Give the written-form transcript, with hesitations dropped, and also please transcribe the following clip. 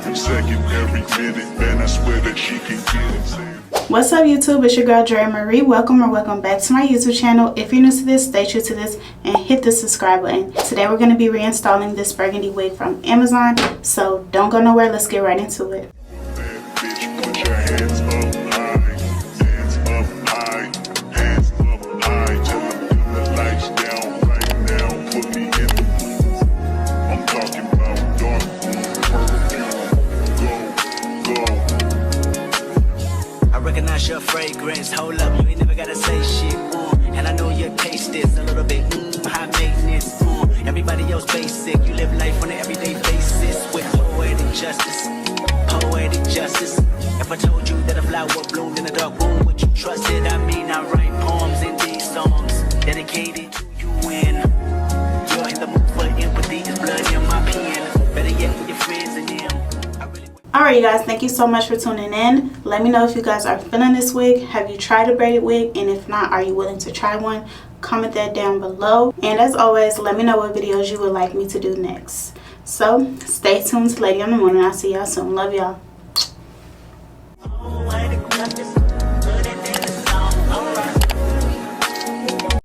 every second, every minute, man, I swear that she can get it. What's up YouTube, it's your girl Dre Marie. Welcome back to my YouTube channel. If you're new to this, stay true to this and hit the subscribe button. Today we're going to be reinstalling this burgundy wig from Amazon, so don't go nowhere. Let's get right into it. Bitch, put your hands up high, hands up high, hands up high. Till I dim the lights down right now. Put me in the mood. I'm talking about dark perfume. Go. I recognize your fragrance. Hold up, you ain't never gotta say shit. And I know your taste is a little bit high maintenance. Everybody else basic. You live life on an everyday basis with poetic justice. Poetic justice. If I told you that a flower bloomed in a dark room, would you trust it? I mean, I write poems in these songs dedicated to you when you're in the mood for empathy. Is blood in my pen. Better yet, with your friends and them. Alright you guys, thank you so much for tuning in. Let me know if you guys are feeling this wig. Have you tried a braided wig? And if not, are you willing to try one? Comment that down below. And as always, let me know what videos you would like me to do next. So stay tuned to Lady on the Moon, and I'll see y'all soon. Love y'all.